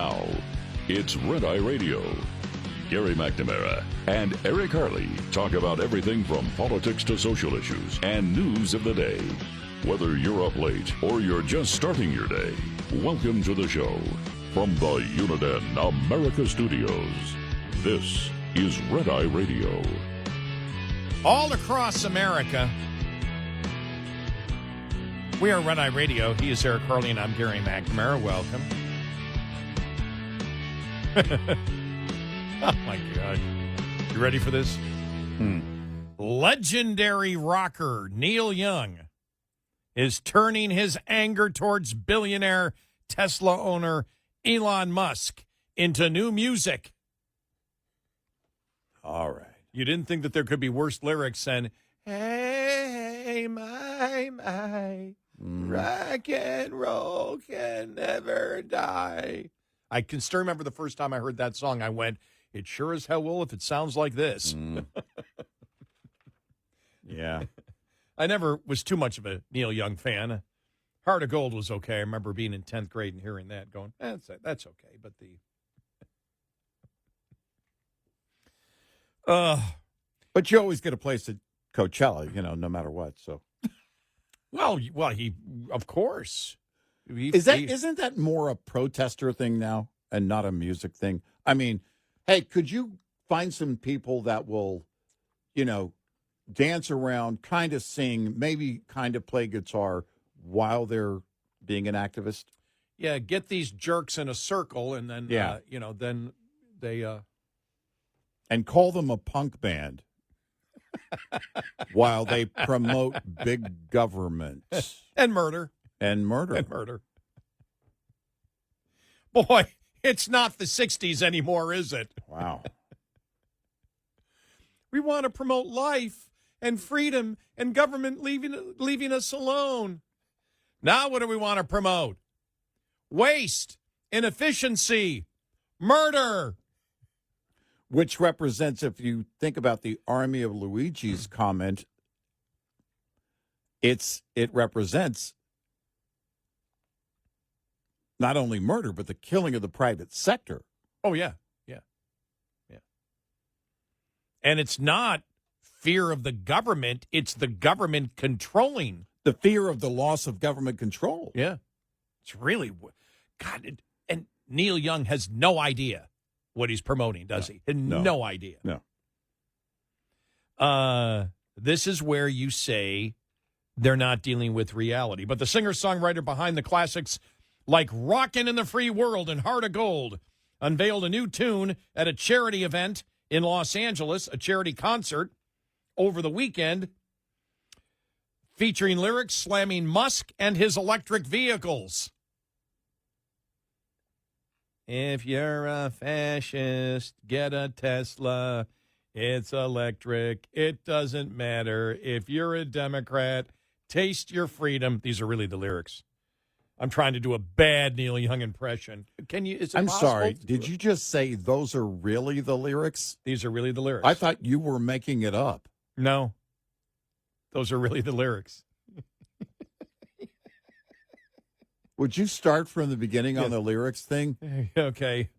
Now, it's Red Eye Radio. Gary McNamara and Eric Harley talk about everything from politics to social issues and news of the day. Whether you're up late or you're just starting your day, welcome to the show. From the Uniden America Studios, this is Red Eye Radio. All across America, we are Red Eye Radio. He is Eric Harley, and I'm Gary McNamara. Welcome. Oh, my God. You ready for this? Legendary rocker Neil Young is turning his anger towards billionaire Tesla owner Elon Musk into new music. All right. You didn't think that there could be worse lyrics than, hey, my, rock and roll can never die. I can still remember the first time I heard that song, I went, it sure as hell will if it sounds like this. Yeah. I never was too much of a Neil Young fan. Heart of Gold was okay. I remember being in 10th grade and hearing that going, that's okay. But But you always get a place at Coachella, no matter what. So, well, he, of course. Isn't that more a protester thing now and not a music thing? I mean, hey, could you find some people that will, dance around, kind of sing, maybe kind of play guitar while they're being an activist? Yeah, get these jerks in a circle, and then, then they... And call them a punk band while they promote big government. And murder. And murder. And murder. Boy, it's not the 60s anymore, is it? Wow. We want to promote life and freedom and government leaving us alone. Now what do we want to promote? Waste, inefficiency, murder. Which represents, if you think about the Army of Luigi's comment, it represents not only murder, but the killing of the private sector. Oh, yeah. And it's not fear of the government. It's the government controlling. The fear of the loss of government control. Yeah. It's really, God, and Neil Young has no idea what he's promoting, does he? No idea. No. This is where you say they're not dealing with reality. But the singer-songwriter behind the classics like Rockin' in the Free World and Heart of Gold unveiled a new tune at a charity event in Los Angeles, a charity concert over the weekend, featuring lyrics slamming Musk and his electric vehicles. If you're a fascist, get a Tesla. It's electric. It doesn't matter. If you're a Democrat, taste your freedom. These are really the lyrics. I'm trying to do a bad Neil Young impression. Can you? Is it I'm possible? sorry. Did you just say those are really the lyrics? These are really the lyrics. I thought you were making it up. No. Those are really the lyrics. Would you start from the beginning on the lyrics thing? Okay.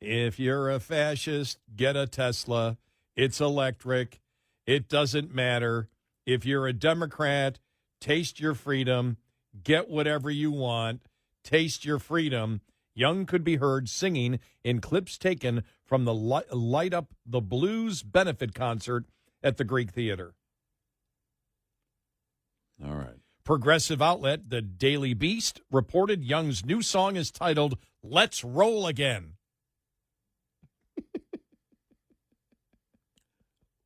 If you're a fascist, get a Tesla. It's electric. It doesn't matter. If you're a Democrat, taste your freedom. Get whatever you want. Taste your freedom. Young could be heard singing in clips taken from the Light Up the Blues benefit concert at the Greek Theater. All right. Progressive outlet The Daily Beast reported Young's new song is titled Let's Roll Again.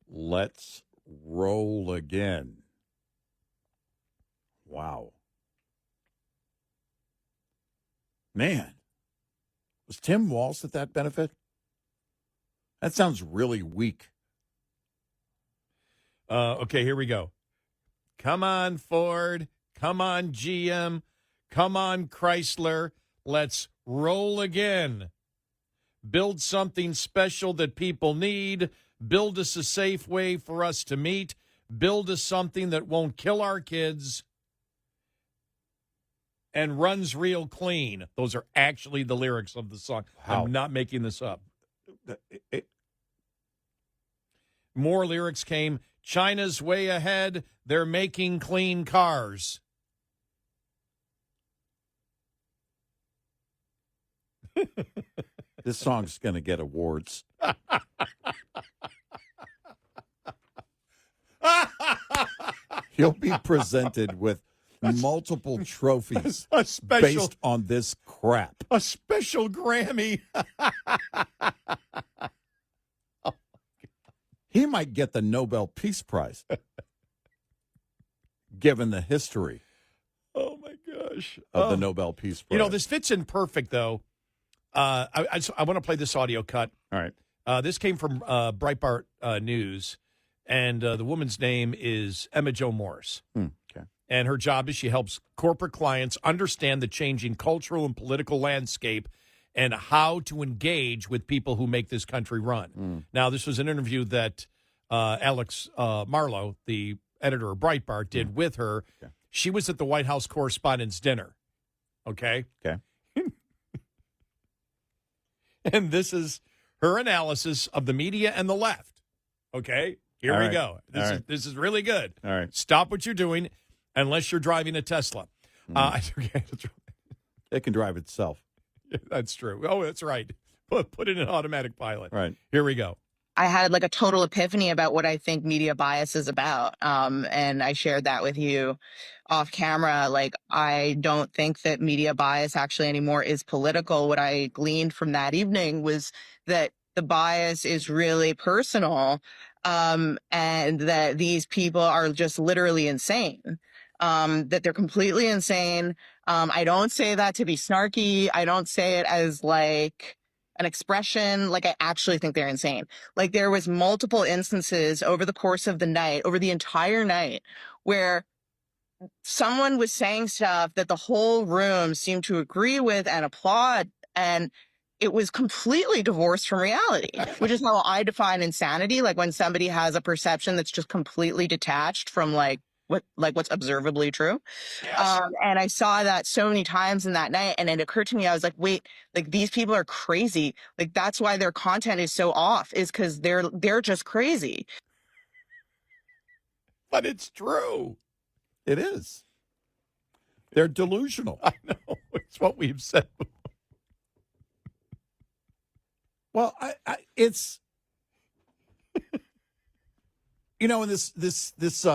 Let's roll again. Wow. Man, was Tim Walsh at that benefit? That sounds really weak. Okay, here we go. Come on, Ford. Come on, GM. Come on, Chrysler. Let's roll again. Build something special that people need. Build us a safe way for us to meet. Build us something that won't kill our kids. and runs real clean. Those are actually the lyrics of the song. Wow. I'm not making this up. More lyrics came. China's way ahead. They're making clean cars. This song's going to get awards. He'll be presented with multiple trophies based on this crap. A special Grammy. He might get the Nobel Peace Prize, given the history. Oh, my gosh. Of the Nobel Peace Prize. You know, this fits in perfect, though. I want to play this audio cut. All right. This came from Breitbart News, and the woman's name is Emma Jo Morris. Okay. And her job is she helps corporate clients understand the changing cultural and political landscape and how to engage with people who make this country run. Now, this was an interview that Alex Marlow, the editor of Breitbart, did with her. Okay. She was at the White House Correspondents' Dinner. Okay? Okay. And this is her analysis of the media and the left. Okay? Here we go. This is really good. All right. Stop what you're doing unless you're driving a Tesla. It can drive itself. That's true. Oh, that's right. Put it in automatic pilot. Right. Here we go. I had like a total epiphany about what I think media bias is about. And I shared that with you off camera. Like, I don't think that media bias actually anymore is political. What I gleaned from that evening was that the bias is really personal, and that these people are just literally insane. That they're completely insane. I don't say that to be snarky. I don't say it as like an expression. Like, I actually think they're insane. Like, there was multiple instances over the course of the night, over the entire night, where someone was saying stuff that the whole room seemed to agree with and applaud, and it was completely divorced from reality, which is how I define insanity. Like, when somebody has a perception that's just completely detached from what's observably true. Yes. And I saw that so many times in that night, and it occurred to me, I was like, wait, like, these people are crazy. Like, that's why their content is so off, is because they're just crazy. But it's true. It is. They're delusional. I know. It's what we've said before. Well, it's, you know, in this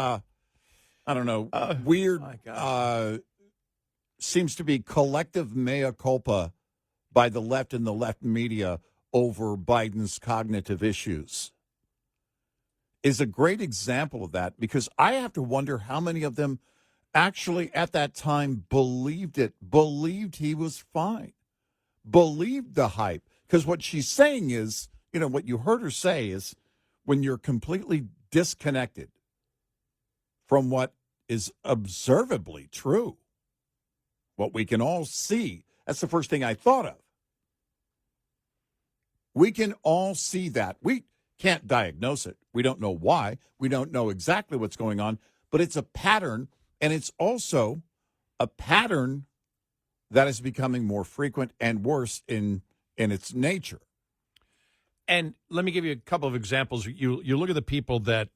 I don't know, weird, seems to be collective mea culpa by the left and the left media over Biden's cognitive issues is a great example of that, because I have to wonder how many of them actually at that time believed he was fine, believed the hype. Because what she's saying is, you know, what you heard her say is, when you're completely disconnected from what is observably true, what we can all see, that's the first thing I thought of. We can all see that. We can't diagnose it. We don't know why. We don't know exactly what's going on, but it's a pattern, and it's also a pattern that is becoming more frequent and worse in its nature. And let me give you a couple of examples. You look at the people that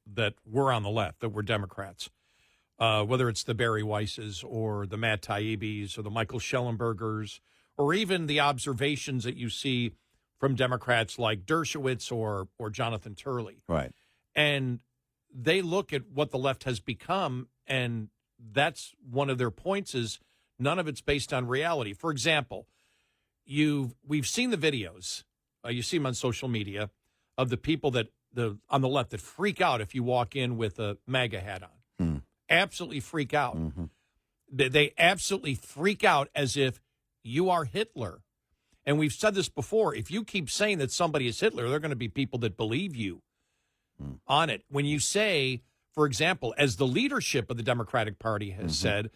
were on the left, that were Democrats, whether it's the Barry Weisses or the Matt Taibbis or the Michael Schellenbergers, or even the observations that you see from Democrats like Dershowitz or Jonathan Turley. Right. And they look at what the left has become, and that's one of their points, is none of it's based on reality. For example, we've seen the videos, you see them on social media, of the people on the left that freak out if you walk in with a MAGA hat on. Absolutely freak out. Mm-hmm. They absolutely freak out as if you are Hitler. And we've said this before. If you keep saying that somebody is Hitler, there are going to be people that believe you on it. When you say, for example, as the leadership of the Democratic Party has said,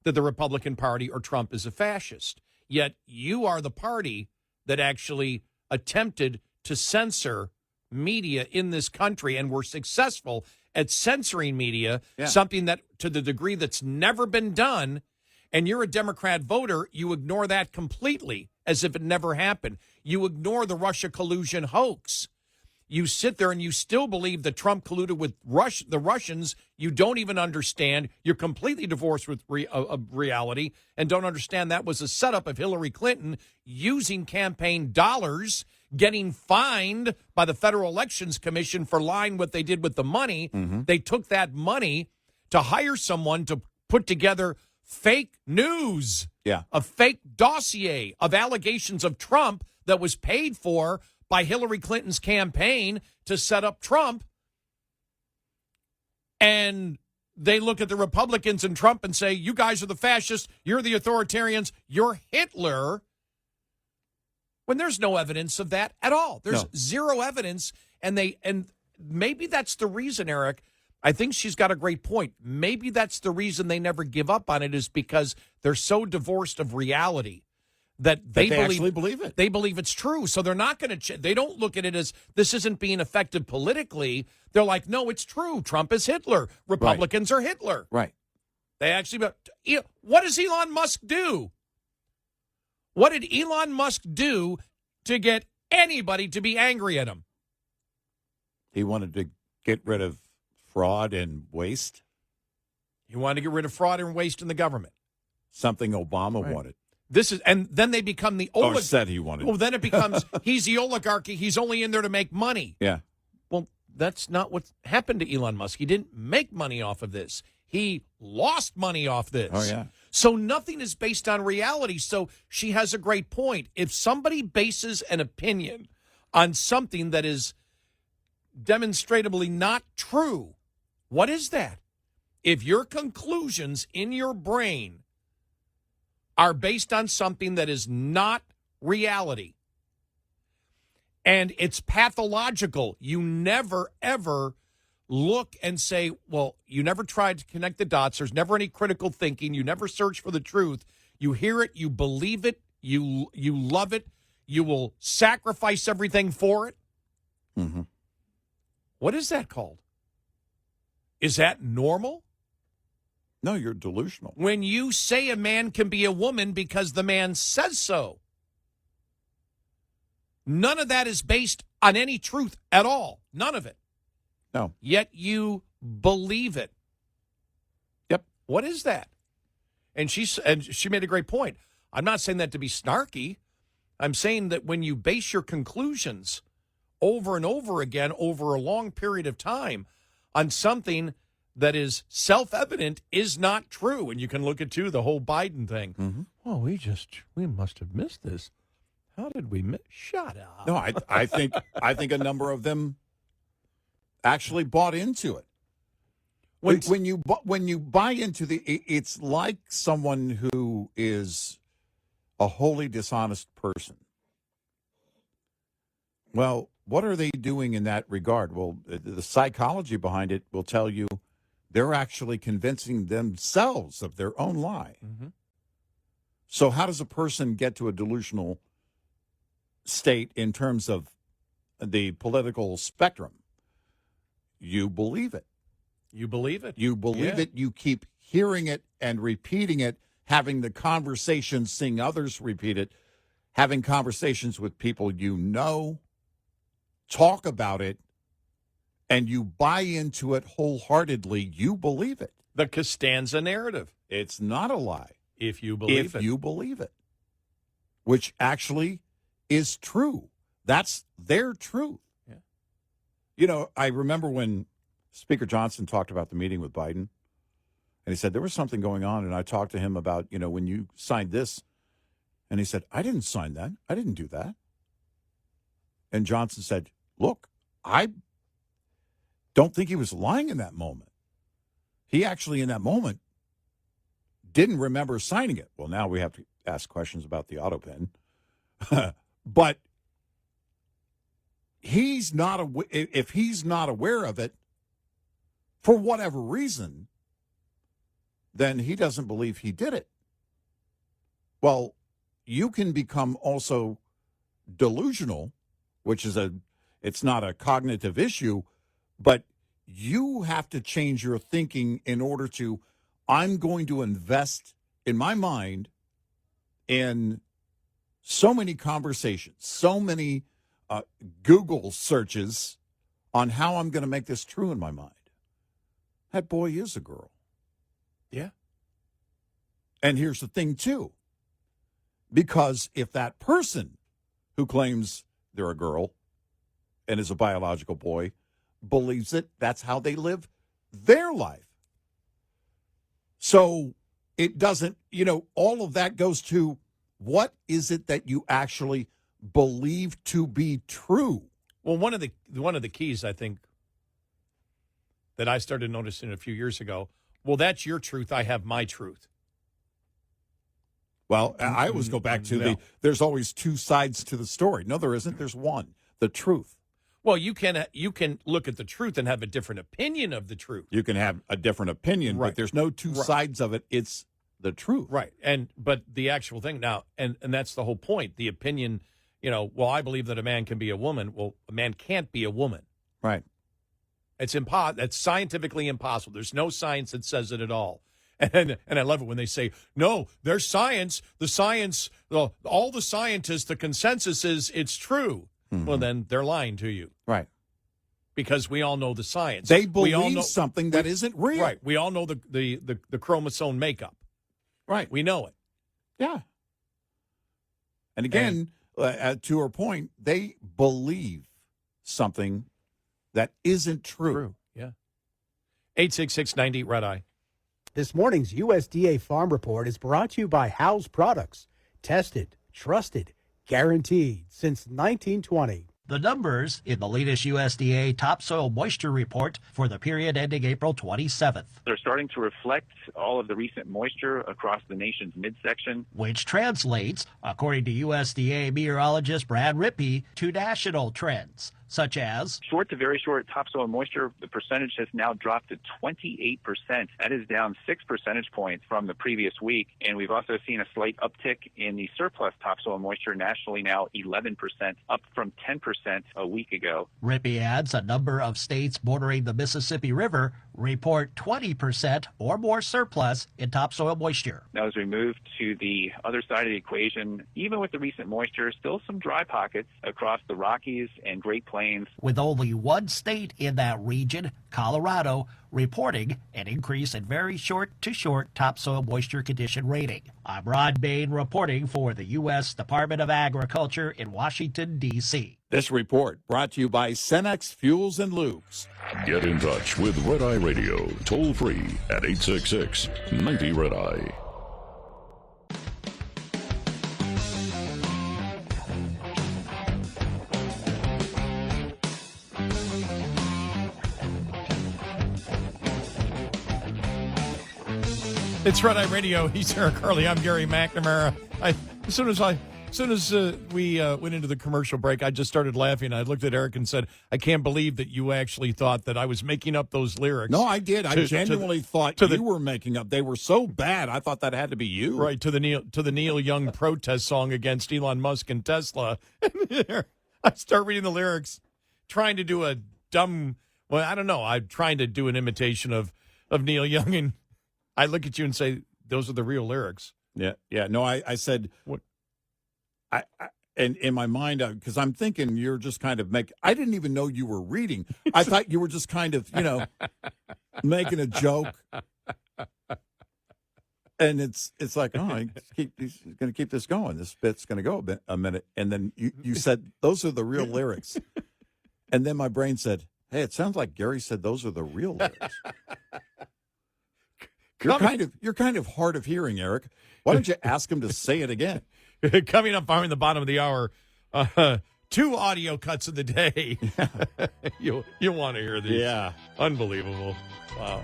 that the Republican Party or Trump is a fascist, yet you are the party that actually attempted to censor media in this country and were successful at censoring media, something that to the degree that's never been done. and you're a Democrat voter, you ignore that completely as if it never happened. You ignore the Russia collusion hoax. You sit there and you still believe that Trump colluded with the Russians. You don't even understand. You're completely divorced with reality and don't understand that was a setup of Hillary Clinton using campaign dollars, getting fined by the Federal Elections Commission for lying what they did with the money. Mm-hmm. They took that money to hire someone to put together fake news, a fake dossier of allegations of Trump that was paid for by Hillary Clinton's campaign to set up Trump. And they look at the Republicans and Trump and say, you guys are the fascists, you're the authoritarians, you're Hitler, when there's no evidence of that at all. There's zero evidence, and maybe that's the reason, Eric. I think she's got a great point. Maybe that's the reason they never give up on it, is because they're so divorced of reality that they actually believe it. They believe it's true. So they're not going to they don't look at it as this isn't being effective politically. They're like, no, it's true. Trump is Hitler. Republicans are Hitler. Right. They actually, what does Elon Musk do? What did Elon Musk do to get anybody to be angry at him? He wanted to get rid of fraud and waste. He wanted to get rid of fraud and waste in the government. Something Obama wanted. And then they become the Or said he wanted. Well, then it becomes he's the oligarchy. He's only in there to make money. Yeah. Well, that's not what happened to Elon Musk. He didn't make money off of this. He lost money off this. Oh, yeah. So nothing is based on reality. So she has a great point. If somebody bases an opinion on something that is demonstrably not true, what is that? If your conclusions in your brain are based on something that is not reality, and it's pathological, you never, ever look and say, well, you never tried to connect the dots. There's never any critical thinking. You never search for the truth. You hear it. You believe it. You love it. You will sacrifice everything for it. Mm-hmm. What is that called? Is that normal? No, you're delusional. When you say a man can be a woman because the man says so, none of that is based on any truth at all. None of it. No. Yet you believe it. Yep. What is that? And she made a great point. I'm not saying that to be snarky. I'm saying that when you base your conclusions over and over again over a long period of time on something that is self-evident is not true. And you can look at, too, the whole Biden thing. Mm-hmm. Well, we must have missed this. How did we miss? Shut up. No, I think a number of them actually bought into it. When you buy into it's like someone who is a wholly dishonest person. Well, what are they doing in that regard? Well, the psychology behind it will tell you they're actually convincing themselves of their own lie. Mm-hmm. So how does a person get to a delusional state in terms of the political spectrum? You believe it. You believe it. You believe it. You keep hearing it and repeating it, having the conversations, seeing others repeat it, having conversations with people you know, talk about it, and you buy into it wholeheartedly. You believe it. The Costanza narrative. It's not a lie. If you believe it. If you believe it, which actually is true. That's their truth. Yeah. You know, I remember when Speaker Johnson talked about the meeting with Biden, and he said there was something going on, and I talked to him about, when you signed this, and he said, I didn't sign that. I didn't do that. And Johnson said, look, I don't think he was lying in that moment. He actually, in that moment, didn't remember signing it. Well, now we have to ask questions about the auto pen. But if he's not aware of it, for whatever reason, then he doesn't believe he did it. Well, you can become also delusional, which is it's not a cognitive issue, but you have to change your thinking in order to, I'm going to invest in my mind, in so many conversations, so many Google searches on how I'm going to make this true in my mind. That boy is a girl. Yeah. And here's the thing, too. Because if that person who claims they're a girl and is a biological boy believes it, that's how they live their life. So it doesn't, all of that goes to what is it that you actually believe to be true? Well, one of the keys, I think, that I started noticing a few years ago, well, that's your truth, I have my truth. Well, I always go back to there's always two sides to the story. No, there isn't. There's one, the truth. Well, you can look at the truth and have a different opinion of the truth. You can have a different opinion, right. But there's no two sides of it. It's the truth. Right. But the actual thing now, and that's the whole point, the opinion, well, I believe that a man can be a woman. Well, a man can't be a woman. Right. It's That's scientifically impossible. There's no science that says it at all. And I love it when they say, no, there's science. All the scientists, the consensus is it's true. Mm-hmm. Well, then they're lying to you. Right. Because we all know the science. They believe something that isn't real. Right. We all know the chromosome makeup. Right. We know it. Yeah. And again, to her point, they believe something that isn't true. Yeah. 866-90 Red Eye. This morning's USDA Farm Report is brought to you by House Products. Tested, trusted, guaranteed since 1920. The numbers in the latest USDA topsoil moisture report for the period ending April 27th. They're starting to reflect all of the recent moisture across the nation's midsection, which translates, according to USDA meteorologist Brad Rippey, to national trends, such as short to very short topsoil moisture. The percentage has now dropped to 28%. That is down 6 percentage points from the previous week. And we've also seen a slight uptick in the surplus topsoil moisture nationally, now 11%, up from 10% a week ago. Rippey adds a number of states bordering the Mississippi River report 20% or more surplus in topsoil moisture. Now, as we move to the other side of the equation, even with the recent moisture, still some dry pockets across the Rockies and Great Plains. With only one state in that region, Colorado, reporting an increase in very short to short topsoil moisture condition rating. I'm Rod Bain reporting for the U.S. Department of Agriculture in Washington, D.C. This report brought to you by Cenex Fuels and Lubes. Get in touch with Red Eye Radio, toll free at 866-90 Red Eye. It's Red Eye Radio. He's Eric Harley. I'm Gary McNamara. As soon as we went into the commercial break, I just started laughing. I looked at Eric and said, I can't believe that you actually thought that I was making up those lyrics. No, I did. I genuinely thought you were making up. They were so bad, I thought that had to be you. Right, to the Neil Young protest song against Elon Musk and Tesla. And I start reading the lyrics, trying to do a dumb, I don't know. I'm trying to do an imitation of Neil Young, and I look at you and say, those are the real lyrics. Yeah. No, I said, what? And in my mind, because I'm thinking you're just kind of I didn't even know you were reading. I thought you were just kind of, making a joke. And it's like, he's going to keep this going. This bit's going to go a minute. And then you said, those are the real lyrics. And then my brain said, hey, it sounds like Gary said those are the real lyrics. You're kind of hard of hearing, Eric. Why don't you ask him to say it again? Coming up in the bottom of the hour, 2 audio cuts of the day. Yeah. You want to hear these. Yeah. Unbelievable. Wow.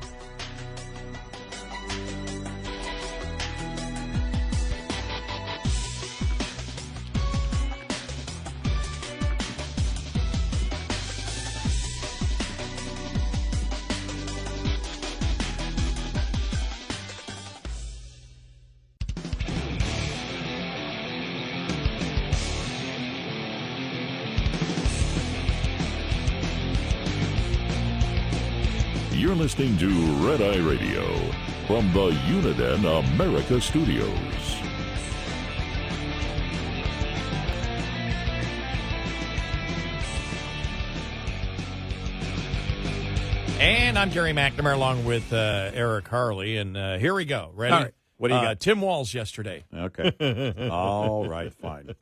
You're listening to Red Eye Radio, from the Uniden America Studios. And I'm Gary McNamara along with Eric Harley. And here we go. Ready? All right. What do you got? Tim Walz yesterday. Okay. All right, fine.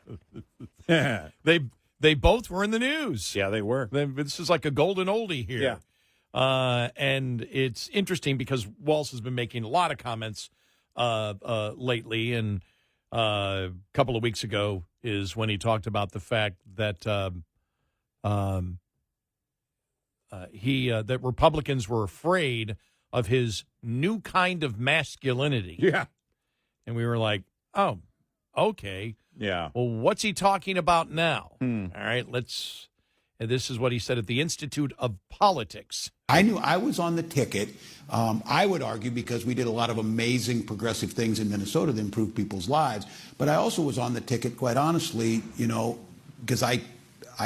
They both were in the news. Yeah, they were. This is like a golden oldie here. Yeah. And it's interesting because Walz has been making a lot of comments lately. And a couple of weeks ago is when he talked about the fact that that Republicans were afraid of his new kind of masculinity. Yeah. And we were like, oh, okay. Yeah. Well, what's he talking about now? Hmm. All right, and this is what he said at the Institute of Politics. I knew I was on the ticket. I would argue because we did a lot of amazing progressive things in Minnesota that improved people's lives. But I also was on the ticket, quite honestly, because I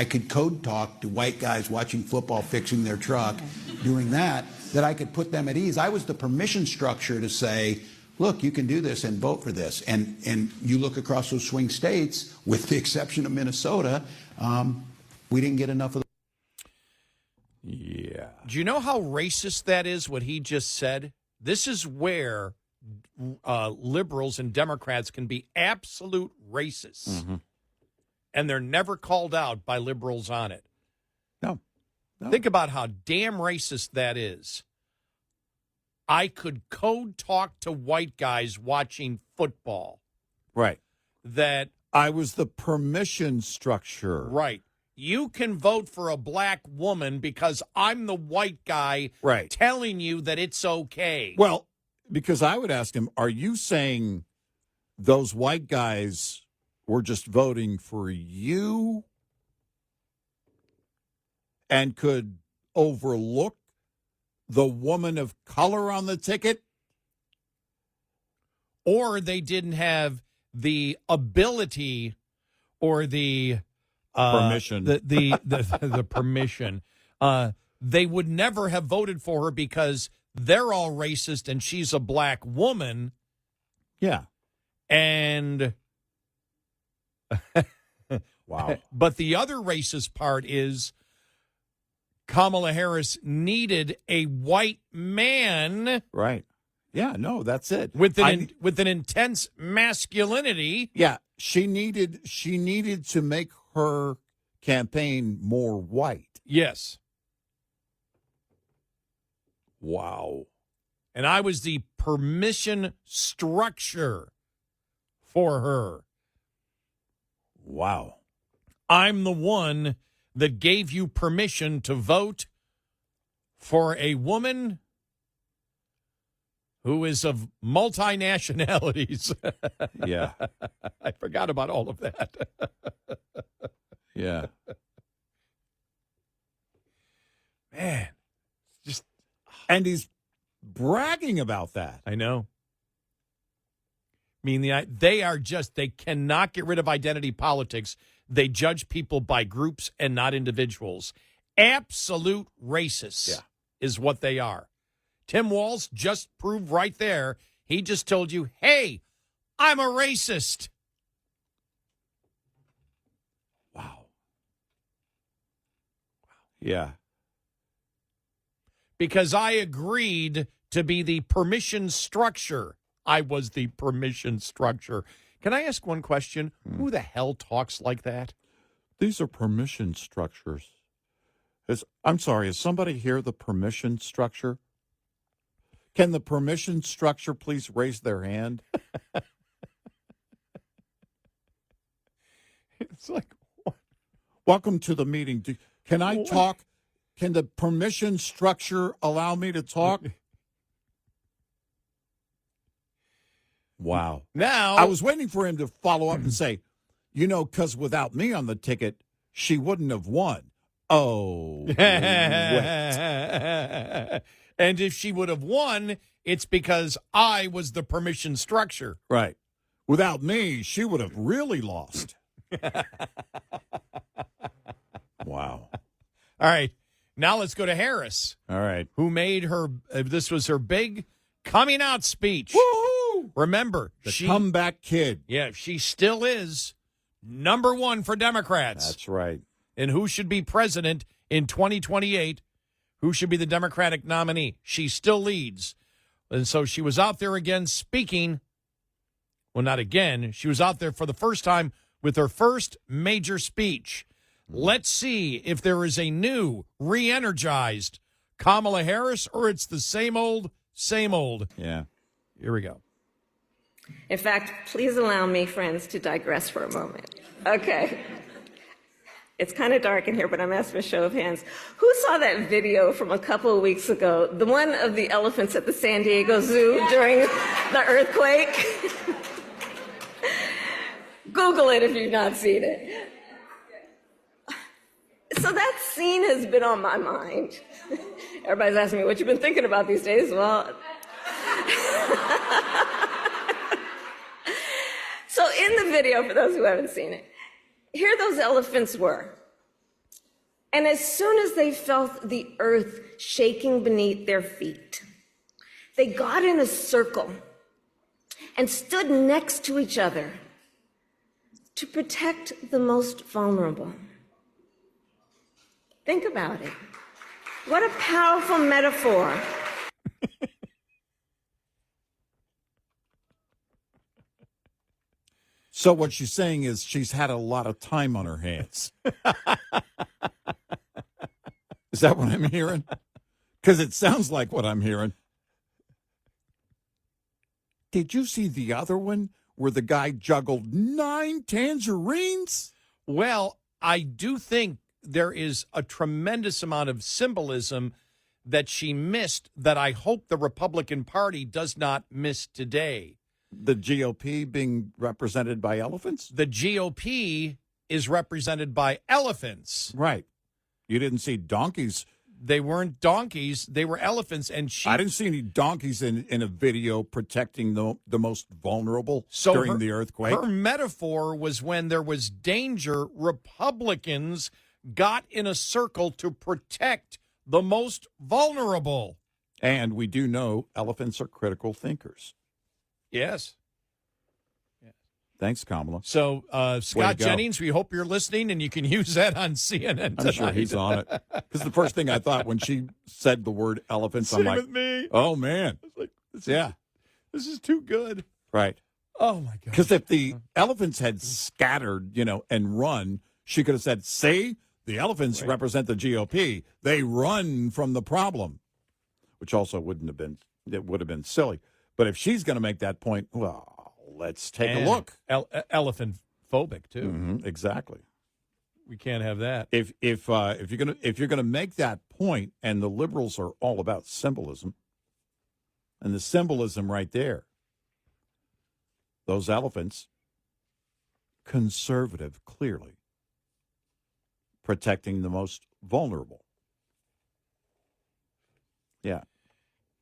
could code talk to white guys watching football, fixing their truck, doing that I could put them at ease. I was the permission structure to say, look, you can do this and vote for this. And you look across those swing states, with the exception of Minnesota, we didn't get enough of the. Yeah. Do you know how racist that is, what he just said? This is where liberals and Democrats can be absolute racists. Mm-hmm. And they're never called out by liberals on it. No. Think about how damn racist that is. I could code talk to white guys watching football. Right. That I was the permission structure. Right. You can vote for a black woman because I'm the white guy Right. telling you that it's okay. Well, because I would ask him, are you saying those white guys were just voting for you and could overlook the woman of color on the ticket? Or they didn't have the ability or the permission. The permission. They would never have voted for her because they're all racist and she's a black woman. Yeah. And wow. But the other racist part is Kamala Harris needed a white man. Right. Yeah, no, that's it. With an intense masculinity. Yeah, she needed to make her campaign more white. Yes. Wow. And I was the permission structure for her. Wow. I'm the one that gave you permission to vote for a woman who is of multi-nationalities. Yeah. I forgot about all of that. Yeah. Man, just. And he's bragging about that. I know. I mean, they cannot get rid of identity politics. They judge people by groups and not individuals. Absolute racists is what they are. Tim Walz just proved right there. He just told you, hey, I'm a racist. Wow. Yeah. Because I agreed to be the permission structure. I was the permission structure. Can I ask one question? Who the hell talks like that? These are permission structures. I'm sorry, is somebody here the permission structure? Can the permission structure please raise their hand? It's like, what? Welcome to the meeting. Can I talk? Can the permission structure allow me to talk? Wow. Now, I was waiting for him to follow up and say, because without me on the ticket, she wouldn't have won. Oh, wait. And if she would have won, it's because I was the permission structure. Right. Without me, she would have really lost. Wow. All right. Now let's go to Harris. All right. Who made her, this was her big coming out speech. Woo-hoo! Remember, The comeback kid. Yeah, she still is number one for Democrats. That's right. And who should be president in 2028? Who should be the Democratic nominee? She still leads. And so she was out there again speaking. Well, not again. She was out there for the first time with her first major speech. Let's see if there is a new, re-energized Kamala Harris or it's the same old, same old. Yeah. Here we go. In fact, please allow me, friends, to digress for a moment. Okay. It's kind of dark in here, but I'm asking a show of hands. Who saw that video from a couple of weeks ago, the one of the elephants at the San Diego Zoo during the earthquake? Google it if you've not seen it. So that scene has been on my mind. Everybody's asking me what you've been thinking about these days. Well, so in the video, for those who haven't seen it, here those elephants were. And as soon as they felt the earth shaking beneath their feet, they got in a circle and stood next to each other to protect the most vulnerable. Think about it. What a powerful metaphor. So what she's saying is she's had a lot of time on her hands. Is that what I'm hearing? Because it sounds like what I'm hearing. Did you see the other one where the guy juggled 9 tangerines? Well, I do think there is a tremendous amount of symbolism that she missed that I hope the Republican Party does not miss today. The GOP being represented by elephants? The GOP is represented by elephants. Right. You didn't see donkeys. They weren't donkeys. They were elephants. And I didn't see any donkeys in a video protecting the most vulnerable during the earthquake. Her metaphor was when there was danger, Republicans got in a circle to protect the most vulnerable. And we do know elephants are critical thinkers. Yes. Thanks, Kamala. So, Scott Jennings, we hope you're listening, and you can use that on CNN tonight. I'm sure he's on it. Because the first thing I thought when she said the word elephants, Same I'm like, with me. Oh, man. I was like, this is too good. Right. Oh, my God. Because if the elephants had scattered, and run, she could have said, see, the elephants represent the GOP. They run from the problem, which also would have been silly. But if she's going to make that point, well, let's take a look. Elephant phobic too. Mm-hmm, exactly. We can't have that. If you're gonna make that point, and the liberals are all about symbolism, and the symbolism right there, those elephants, conservative, clearly protecting the most vulnerable. Yeah.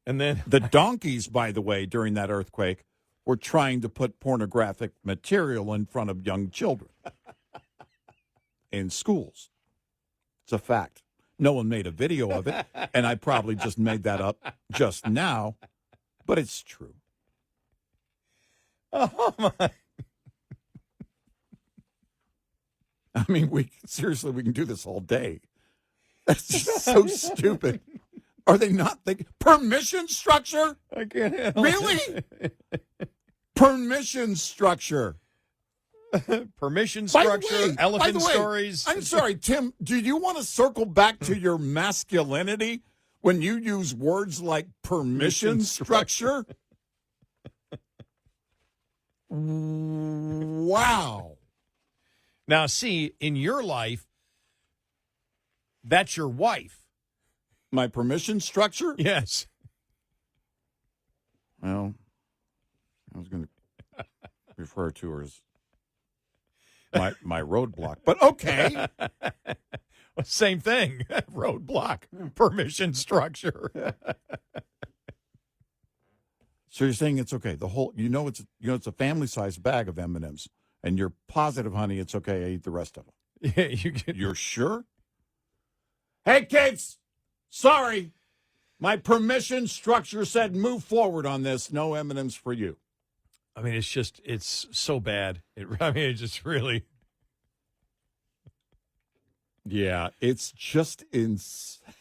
And then the donkeys, by the way, during that earthquake, were trying to put pornographic material in front of young children in schools. It's a fact. No one made a video of it, and I probably just made that up just now, but it's true. Oh, my. I mean, we can do this all day. That's just so stupid. Are they not thinking? Permission structure? I can't handle Really? Permission structure. Permission structure, elephant by the way, stories. I'm sorry, Tim, do you want to circle back to your masculinity when you use words like permission structure? Wow. Now, see, in your life, that's your wife. My permission structure? Yes. Well, I was going to refer to her as my roadblock, but okay. Same thing. Roadblock. Permission structure. So you're saying it's okay. The whole, it's a family-sized bag of M&Ms, and you're positive, honey, it's okay. I eat the rest of them. Yeah, You're sure? Hey, kids. Sorry. My permission structure said move forward on this. No M&Ms for you. I mean, it's so bad. It just really. Yeah, it's just insane.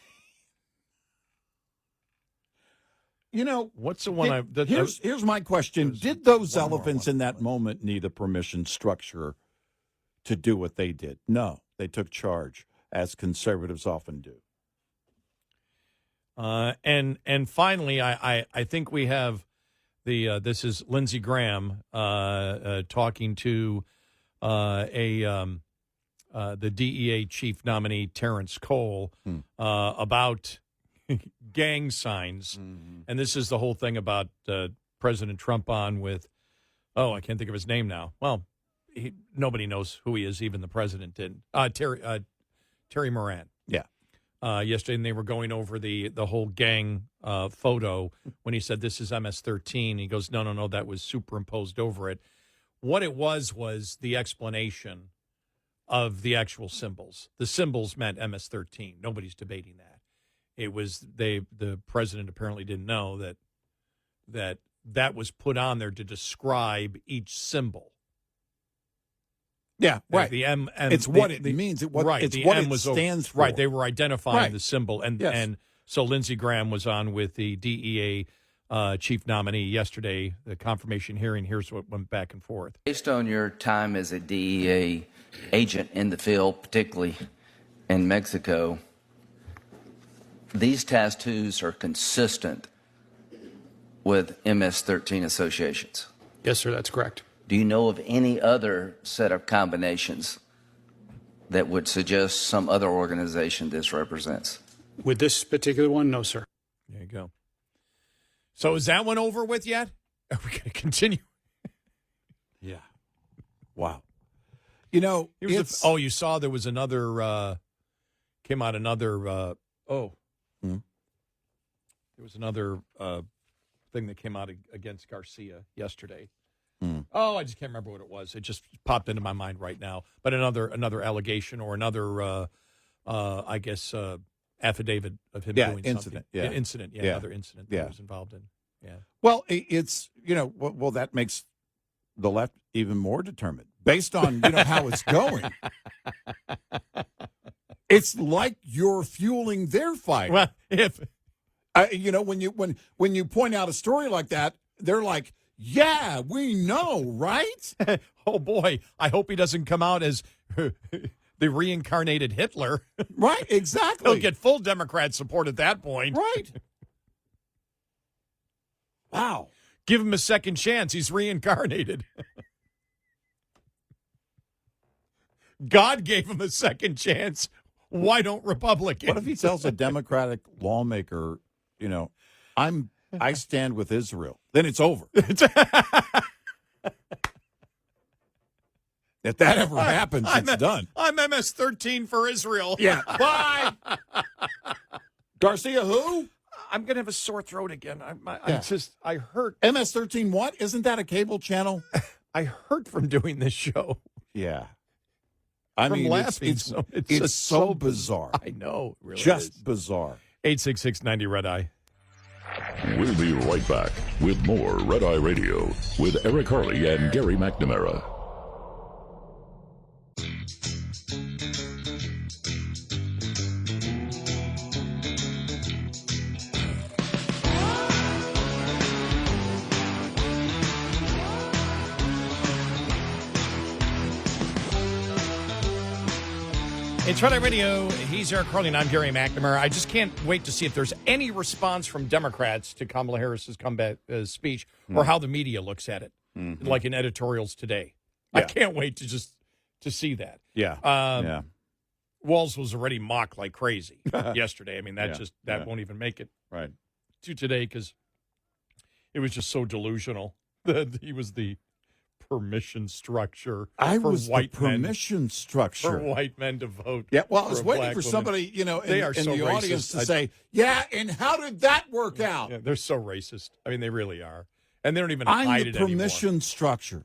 You know, what's the one? Here's my question: did those elephants in that moment need a permission structure to do what they did? No, they took charge, as conservatives often do. And finally, I think we have this is Lindsey Graham talking to the DEA chief nominee Terrence Cole about gang signs, and this is the whole thing about President Trump on with I can't think of his name now. Well, nobody knows who he is, even the president didn't. Terry Moran. Yeah. Yesterday, and they were going over the whole gang photo when he said, this is MS-13. He goes, no, that was superimposed over it. What it was the explanation of the actual symbols. The symbols meant MS-13. Nobody's debating that. It was the president apparently didn't know that was put on there to describe each symbol. Yeah, right. The M. It's what it means. It's what it stands for. Right. They were identifying the symbol, and so Lindsey Graham was on with the DEA chief nominee yesterday. The confirmation hearing. Here's what went back and forth. Based on your time as a DEA agent in the field, particularly in Mexico, these tattoos are consistent with MS-13 associations. Yes, sir. That's correct. Do you know of any other set of combinations that would suggest some other organization this represents? With this particular one, no, sir. There you go. So is that one over with yet? Are we going to continue? Yeah. Wow. You know, you saw there was another, came out another, there was another thing that came out against Garcia yesterday. Oh, I just can't remember what it was. It just popped into my mind right now. But another allegation or another, I guess, affidavit of him doing incident. Incident. Another incident that he was involved in. Yeah. Well, it's, that makes the left even more determined based on, how it's going. It's like you're fueling their fight. Well, when you point out a story like that, they're like, yeah, we know, right? Oh, boy. I hope he doesn't come out as the reincarnated Hitler. Right, exactly. He'll get full Democrat support at that point. Right. Wow. Give him a second chance. He's reincarnated. God gave him a second chance. Why don't Republicans? What if he tells a Democratic lawmaker, I stand with Israel? Then it's over. If that ever happens, it's done. I'm MS-13 for Israel. Yeah. Bye. Garcia, who? I'm going to have a sore throat again. I heard. MS-13 what? Isn't that a cable channel? I heard from doing this show. Yeah. It's so bizarre. I know. It really Just is. Bizarre. 866-90 Red Eye. We'll be right back with more Red Eye Radio with Eric Harley and Gary McNamara. It's Red Eye Radio. He's Eric Harley, and I'm Gary McNamara. I just can't wait to see if there's any response from Democrats to Kamala Harris's comeback speech or how the media looks at it, like in editorials today. Yeah. I can't wait to see that. Yeah. Walz was already mocked like crazy yesterday. I mean, that won't even make it to today because it was just so delusional that he was the permission structure permission structure for white men to vote. Yeah, well, I was waiting for somebody, in the audience to say, yeah, and how did that work out? Yeah, they're so racist. I mean, they really are. And they don't even hide it anymore. Permission structure.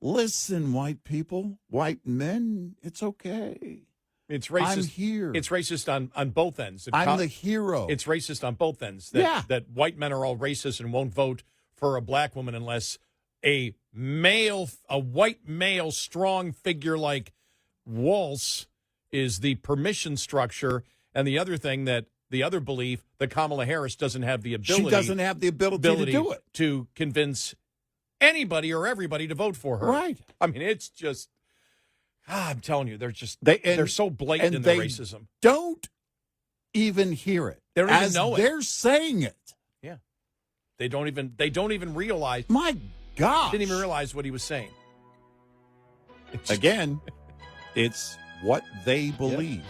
Listen, white people, white men, it's okay. It's racist. I'm here. It's racist on both ends. I'm the hero. It's racist on both ends. That white men are all racist and won't vote for a black woman unless a white male, strong figure like Walz is the permission structure. And the other thing the other belief that Kamala Harris doesn't have the ability. She doesn't have the ability to do it. To convince anybody or everybody to vote for her. Right. I mean, it's just, I'm telling you, they're so blatant in their racism. Don't even hear it. They don't even know it. They're saying it. Yeah. They don't even realize. My God. Didn't even realize what he was saying. Again, it's what they believe. Yeah.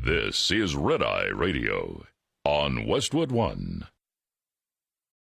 This is Red Eye Radio on Westwood One.